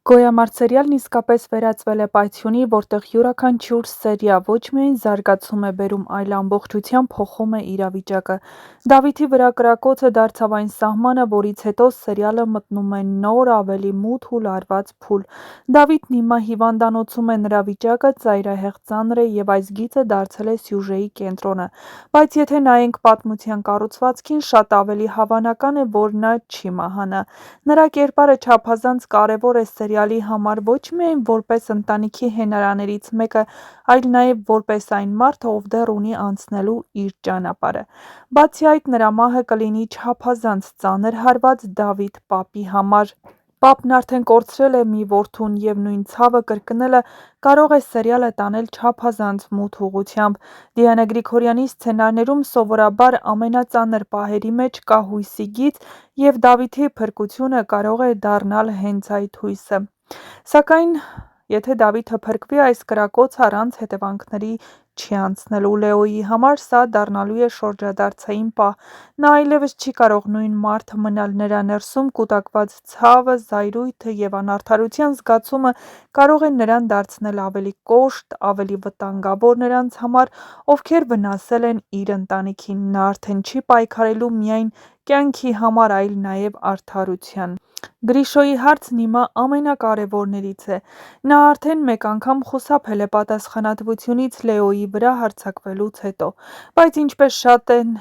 Գոյամարտ սերիալն իսկապես վերածվել է պայթյունի, որտեղ յուրաքանչյուր սերիա ոչ միայն զարգացում է բերում, այլ ամբողջությամբ փոխում է իրավիճակը։ Դավիթի վրա կրակոցը դարձավ այն սահմանը, որից հետո սերիալը մտնում է նոր, ավելի մութ ու լարված փուլ։ Դավիթն հիմա հիվանդանոցում է, նրա վիճակը ծայրահեղ ծանր է և այս գիծը դարձել է սյուժեի կենտրոնը։ Բայց եթե նայենք պատմության կառուցվածքին, շատ ավելի հավանական է, որ նա չի մահանա։ Նրա կերպարը չափազանց կարևոր է սերիալի համար ոչ միայն որպես ընտանիքի հենարաներից մեկը, այլ նաև որպես այն մարդը, ով դեռ ունի անցնելու իր ճանապարհը։ Բացի այդ, նրա մահը կլինի չափազանց ծանր հարված Դավիթ պապի համար։ Պապն արդեն կորցրել է մի որդուն, և նույն ցավը կրկնելը կարող է սերիալը տանել չափազանց մութ ուղղությամբ։ Դիանա Գրիգորյանի սցենարներում սովորաբար ամենածանր պահերի մեջ կա հույսի գիծ, և Դավիթի փրկությունը կարող է դառնալ հենց այդ հույսը։ Սակայն եթե Դավիթը փրկվի, այս կրակոցը առանց հետևանքների չի անցնելու։ Լեոյի համար սա դառնալու է շրջադարձային պահ։ Նա այլևս չի կարող նույն մարդը մնալ, նրա ներսում կուտակված ցավը, զայրույթը և անարդարության զգացումը կարող են նրան դարձնել ավելի կոշտ, ավելի վտանգավոր նրանց համար, ովքեր վնասել են իր ընտանիքին։ Նա արդեն չի պայքարելու միայն կյանքի համար, այլ նաև արդարության։ Գրիշոյի հարցն հիմա ամենակարևորներից է։ Նա արդեն մեկ անգամ խուսափել է պատասխանատվությունից Լեոյի վրա հարձակվելուց հետո։ Բայց ինչպես շատ են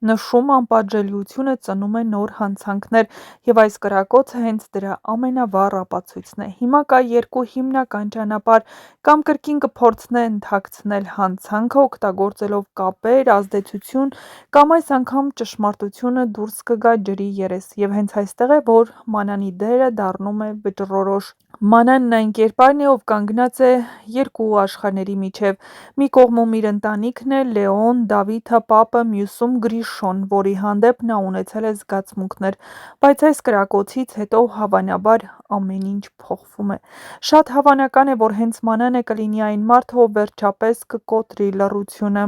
նշում, անպատժելիությունը ծնում է նոր հանցանքներ, և այս կրակոցը հենց դրա ամենավառ ապացույցն է։ Հիմա կա երկու հիմնական ճանապարհ՝ կամ կրկին կփորձեն թաքցնել հանցանքը, օգտագործելով կապեր, ազդեցություն, կամ այս անգամ ճշմարտությունը դուրս կգա ջրի երես։ Եվ հենց այստեղ է, որ Մանանի դերը դառնում է վճռորոշ։ Մանանն այն կերպարն է, ով կանգնած է երկու աշխարհների միջև։ Մի կողմում իր ընտանիքն է՝ Լեոն, Դավիթը, պապը, մյուսում Գրիշոն, որի հանդեպ նա ունեցել է զգացմունքներ։ Բայց այս կրակոցից հետո հավանաբար ամեն ինչ փոխվում է։ Շատ հավանական է, որ հենց Մանանը կլինի այն մարդը, ով վերջապես կկոտրի լռությունը։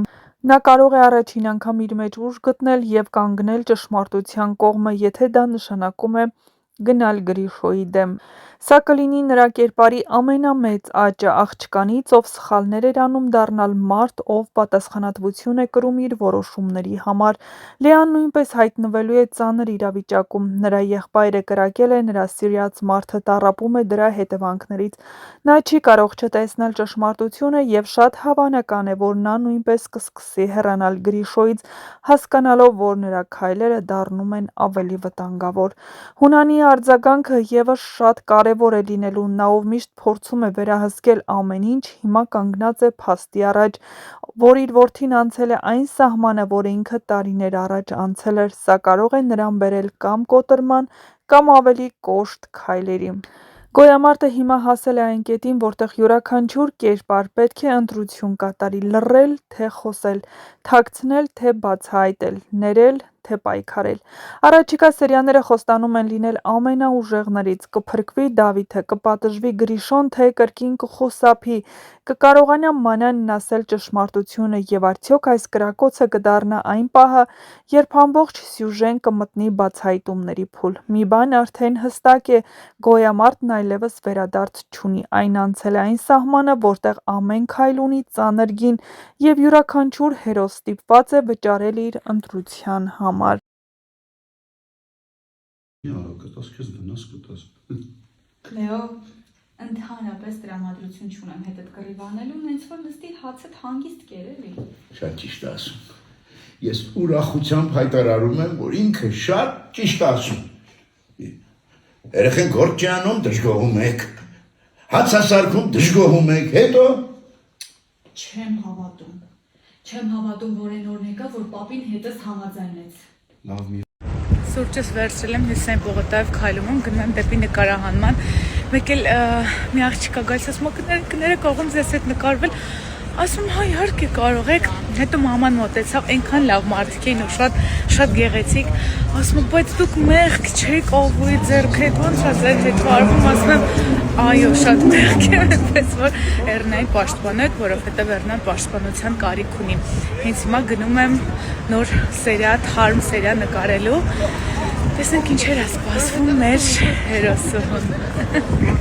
Նա կարող է առաջին անգամ իր մեջ ուժ գտնել և կանգնել ճշմարտության կողմը, եթե դա նշանակում է գնալ Գրիշոյի դեմ։ Սա կլինի նրա կերպարի ամենամեծ աճը աղջկանից, ով սխալներ էր անում, դառնալ մարդ, ով պատասխանատվություն է կրում իր որոշումների համար։ Լեան նույնպես հայտնվելու է ծանր իրավիճակում։ Նրա եղբայրը կրակել է, նրա սիրած մարդը տառապում է դրա հետևանքներից։ Նա չի կարող չտեսնել ճշմարտությունը, և շատ հավանական է, որ նա նույնպես կսկսի հեռանալ Գրիշոյից, հասկանալով, որ նրա քայլերը դառնում են ավելի վտանգավոր։ Հունանի արձագանքը ևս շատ կարևոր է լինելու։ Նա, ով միշտ փորձում է վերահսկել ամեն ինչ, հիմա կանգնած է փաստի առաջ, որ իր որդին անցել է այն սահմանը, որը ինքը տարիներ առաջ անցել էր։ Սա կարող է նրան բերել կամ կոտրման, կամ ավելի կոշտ քայլերի։ Գոյամարտը հիմա հասել է այն կետին, որտեղ յուրաքանչյուր կերպար պետք է ընտրություն կատարի՝ լռել, թե խոսել, թաքցնել, թե բացահայտել, ներել, թե պայքարել։ Առաջիկա սերիաները խոստանում են լինել ամենաուժեղներից։ Կփրկվի Դավիթը, կպատժվի Գրիշոն, թե կրկին կխուսափի, կկարողանա Մանանն ասել ճշմարտությունը, և արդյոք այս կրակոցը կդառնա այն պահը, երբ ամբողջ սյուժեն կմտնի բացահայտումների փուլ։ Մի բան արդեն հստակ է՝ Գոյամարտն այլևս վերադարձ չունի։ Այն անցել է այն սահմանը, որտեղ ամեն քայլ ունի ծանր գին, և յուրաքանչյուր հերոս ստիպված է վճարել իր ընտրության համար։ Լեո, ընդհանրապես տրամադրություն չունեմ հետդ կռիվանելու, նենց որ նստի հացդ հանգիստ կեր էլի։ Շատ ճիշտ ասում։ Ես ուրախությամբ հայտարարում եմ, որ ինքը շատ ճիշտ ասում։ Երեխեք գործ անում դժգոհում եք, հացասարքում դժգոհում եք, հետո Չեմ հավատում, որ այն օրն եկա, որ պապին հետս համաձայնեց։ լավ մի Սուրճս վերցրել եմ Հյուսեին պողոտայով քայլում եմ, գնում եմ դեպի նկարահանման։ Մեկ էլ մի աղջիկա գալիս, ասում է կներեք ողում ձեզ հետ նկարվել, ասում հա իհարկե կարող եք, հետո մաման մոտեցավ, այնքան լավ մարդիկ էին ու շատ գեղեցիկ, ասում բայց դուք մեղք չեք ովույ ձեռքեք, ոնց է ձեր հետ վարվում, ասում եմ այո շատ մեղք եմ, այնպես որ Էռնային պաշտպանեք, որովհետև Էռնան պաշտպանության կարիք ունի։ Հենց հիմա գնում եմ նոր սերիա, թարմ սերիա նկարելու, տեսնենք ինչեր է սպասվում մեր հերոսուհուն։